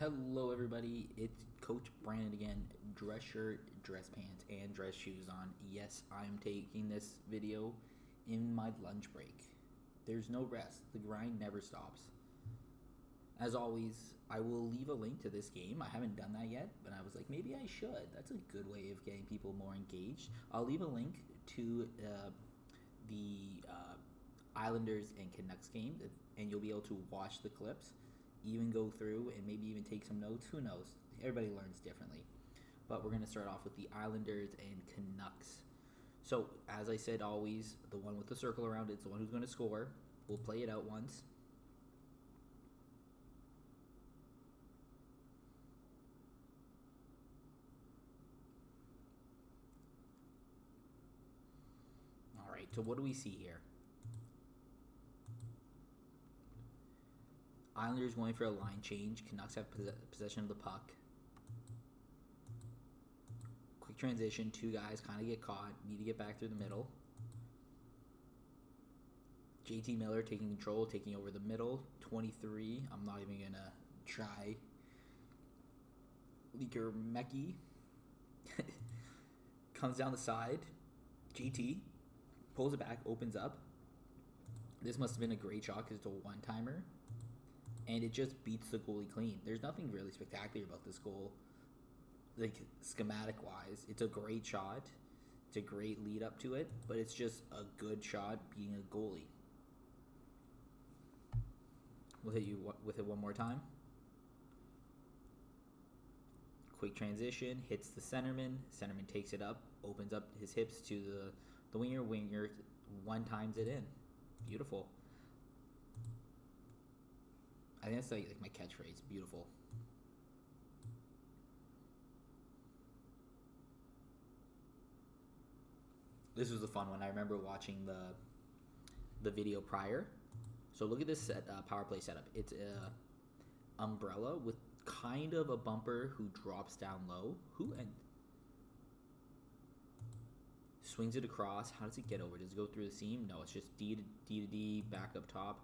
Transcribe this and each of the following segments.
Hello, everybody. It's Coach Brandon again. Dress shirt, dress pants, and dress shoes on. Yes, I'm taking this video in my lunch break. There's no rest. The grind never stops. As always, I will leave a link to this game. I haven't done that yet, but I was like, maybe I should. That's a good way of getting people more engaged. I'll leave a link to the Islanders and Canucks game, and you'll be able to watch the clips, even go through and maybe even take some notes. Who knows? Everybody learns differently. But we're going to start off with the Islanders and Canucks. So, as I said, always, the one with the circle around it is the one who's going to score. We'll play it out once. All right, so what do we see here? Islanders going for a line change. Canucks have possession of the puck. Quick transition. Two guys kind of get caught. Need to get back through the middle. JT Miller taking control, taking over the middle. 23. I'm not even going to try. Leaker Mekki comes down the side. GT pulls it back, opens up. This must have been a great shot because it's a one-timer. And it just beats the goalie clean. There's nothing really spectacular about this goal, like schematic-wise. It's a great shot. It's a great lead up to it, but it's just a good shot beating a goalie. We'll hit you with it one more time. Quick transition, hits the centerman. Centerman takes it up, opens up his hips to the winger. Winger one times it in. Beautiful. I think that's like my catchphrase. Beautiful. This was a fun one. I remember watching the video prior. So look at this power play setup. It's a umbrella with kind of a bumper who drops down low. Swings it across. How does it get over? Does it go through the seam? No, it's just D to D, back up top.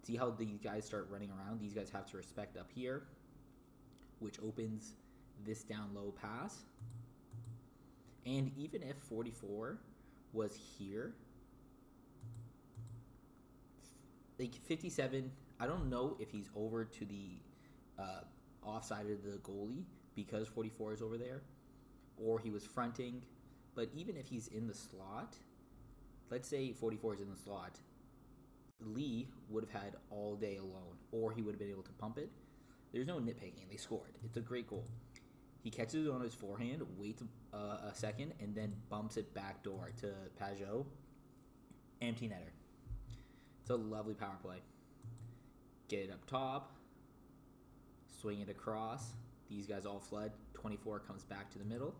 See how these guys start running around? These guys have to respect up here, which opens this down low pass. And even if 44 was here, like 57, I don't know if he's over to the offside of the goalie because 44 is over there, or he was fronting. But even if he's in the slot, let's say 44 is in the slot, Lee would have had all day alone, or he would have been able to pump it. There's no nitpicking. They scored. It's a great goal. He catches it on his forehand, waits a second, and then bumps it backdoor to Pajot. Empty netter. It's a lovely power play. Get it up top. Swing it across. These guys all fled. 24 comes back to the middle.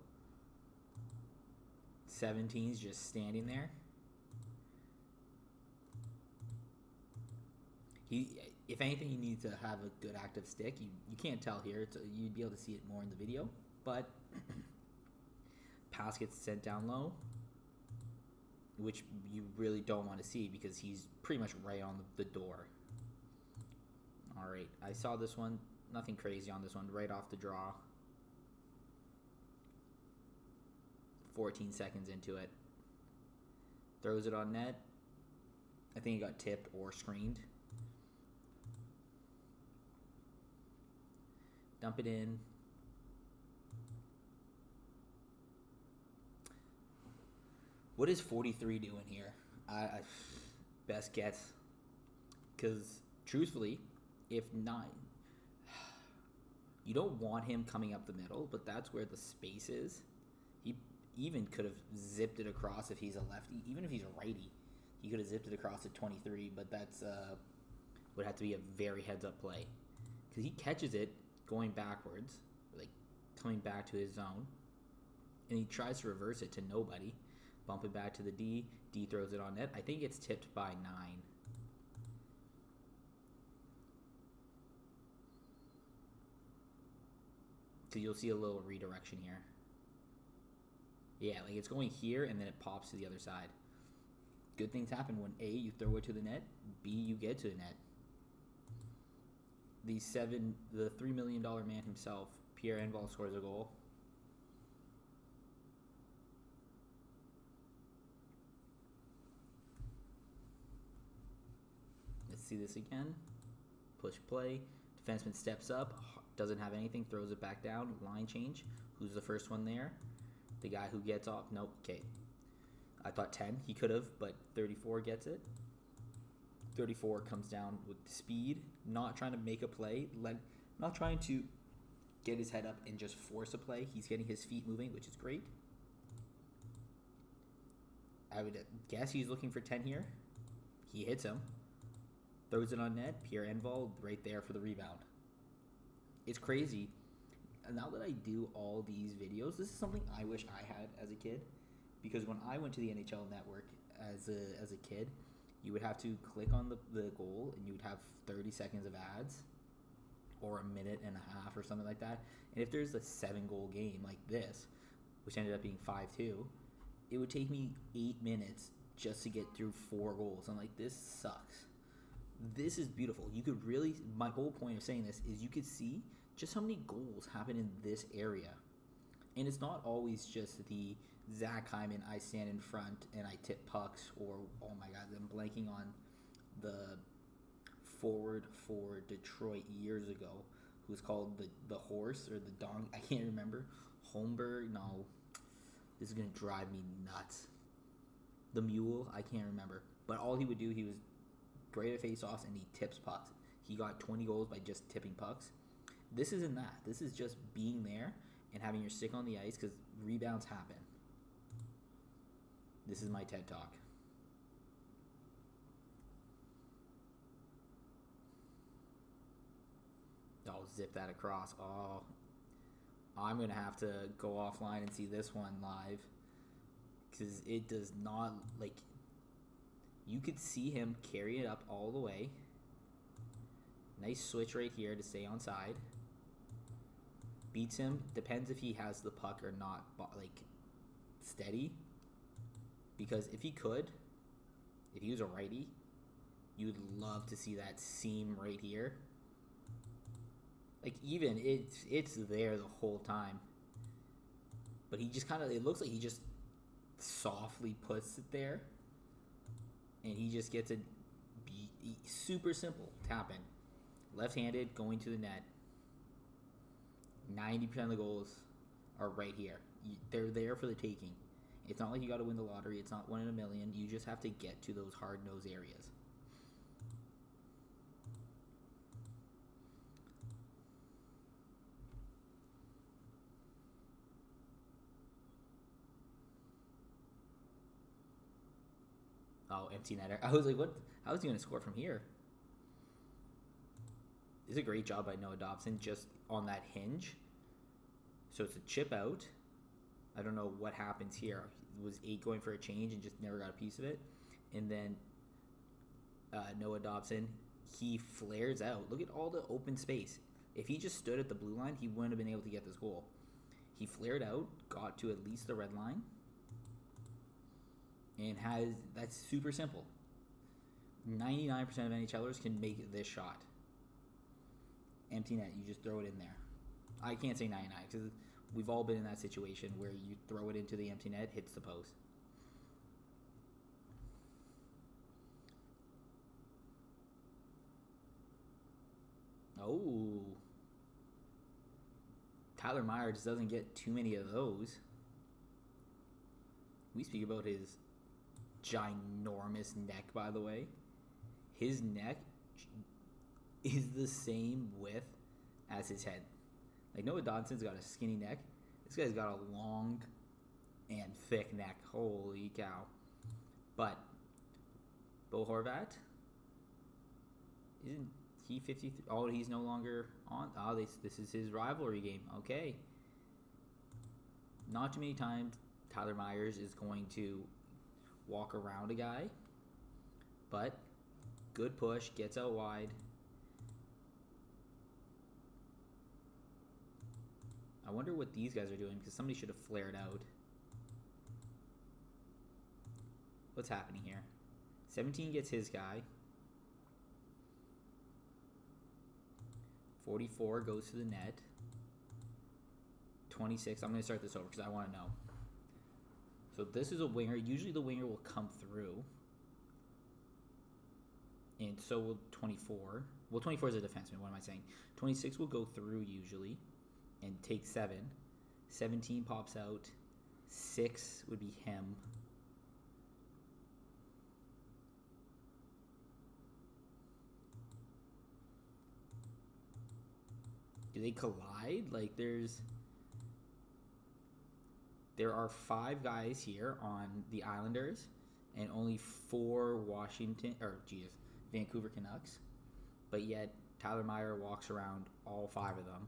17's just standing there. If anything, he needs to have a good active stick. You can't tell here. You'd be able to see it more in the video. But pass gets sent down low, which you really don't want to see because he's pretty much right on the door. All right, I saw this one. Nothing crazy on this one. Right off the draw. 14 seconds into it. Throws it on net. I think he got tipped or screened. Dump it in. What is 43 doing here? Best guess. Because, truthfully, if not, you don't want him coming up the middle, but that's where the space is. He even could have zipped it across if he's a lefty. Even if he's a righty, he could have zipped it across at 23, but that's would have to be a very heads-up play. Because he catches it going backwards, like coming back to his zone, and he tries to reverse it to nobody, bump it back to the D. D throws it on net. I think it's tipped by 9. So you'll see a little redirection here. Yeah, like it's going here and then it pops to the other side. Good things happen when A, you throw it to the net, B, you get to the net. the $3 million man himself, Pierre Engvall, scores a goal. Let's see this again. Push play. Defenseman steps up, doesn't have anything, throws it back down. Line change. Who's the first one there? The guy who gets off. Nope. Okay. I thought 10. He could have, but 34 gets it. 34 comes down with speed, not trying to make a play, not trying to get his head up and just force a play. He's getting his feet moving, which is great. I would guess he's looking for 10 here. He hits him. Throws it on net. Pierre Engvall right there for the rebound. It's crazy. Now that I do all these videos, this is something I wish I had as a kid. Because when I went to the NHL Network as a kid, you would have to click on the goal and you would have 30 seconds of ads or a minute and a half or something like that. And if there's a 7-goal game like this, which ended up being 5-2, it would take me 8 minutes just to get through 4 goals. I'm like, this sucks. This is beautiful. You could really, my whole point of saying this is you could see just how many goals happen in this area. And it's not always just the Zach Hyman, I stand in front and I tip pucks, or, oh my God, I'm blanking on the forward for Detroit years ago, who's called the horse or the dong. I can't remember. Holmberg? No. This is going to drive me nuts. The mule? I can't remember. But all he would do, he was great at face-offs and he tips pucks. He got 20 goals by just tipping pucks. This isn't that. This is just being there and having your stick on the ice because rebounds happen. This is my TED Talk. I'll zip that across. Oh, I'm going to have to go offline and see this one live because it does not, like, you could see him carry it up all the way. Nice switch right here to stay on side. Beats him. Depends if he has the puck or not, like, steady. Because if he was a righty, you'd love to see that seam right here. Like, even it's there the whole time. But he just kind of, it looks like he just softly puts it there. And he just gets it super simple. Tap in. Left-handed, going to the net. 90% of the goals are right here. They're there for the taking. It's not like you got to win the lottery. It's not 1 in a million. You just have to get to those hard-nosed areas. Oh, empty netter. I was like, what? How is he going to score from here? It's a great job by Noah Dobson just on that hinge. So it's a chip out. I don't know what happens here. Was 8 going for a change and just never got a piece of it. And then Noah Dobson, he flares out. Look at all the open space. If he just stood at the blue line, he wouldn't have been able to get this goal. He flared out, got to at least the red line, and that's super simple. 99% of NHLers can make this shot. Empty net, you just throw it in there. I can't say 99 because we've all been in that situation where you throw it into the empty net, hits the post. Oh. Tyler Meyer just doesn't get too many of those. We speak about his ginormous neck, by the way. His neck is the same width as his head. Like, Noah Dobson's got a skinny neck. This guy's got a long and thick neck. Holy cow. But Bo Horvat, isn't he 53? Oh, he's no longer on. Oh, this is his rivalry game. Okay. Not too many times Tyler Myers is going to walk around a guy. But good push, gets out wide. I wonder what these guys are doing because somebody should have flared out. What's happening here? 17 gets his guy. 44 goes to the net. 26. I'm going to start this over because I want to know. So this is a winger. Usually the winger will come through. And so will 24. Well, 24 is a defenseman. What am I saying? 26 will go through usually and take 7. 17 pops out. 6 would be him. Do they collide? Like there are 5 guys here on the Islanders and only 4 Vancouver Canucks. But yet Tyler Meyer walks around all 5 of them.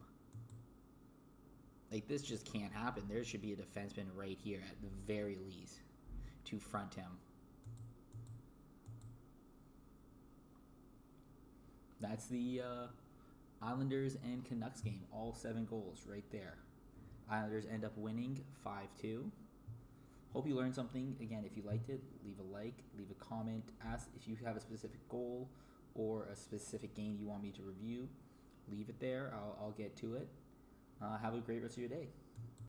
Like, this just can't happen. There should be a defenseman right here at the very least to front him. That's the Islanders and Canucks game. All 7 goals right there. Islanders end up winning 5-2. Hope you learned something. Again, if you liked it, leave a like, leave a comment. Ask if you have a specific goal or a specific game you want me to review. Leave it there. I'll get to it. Have a great rest of your day.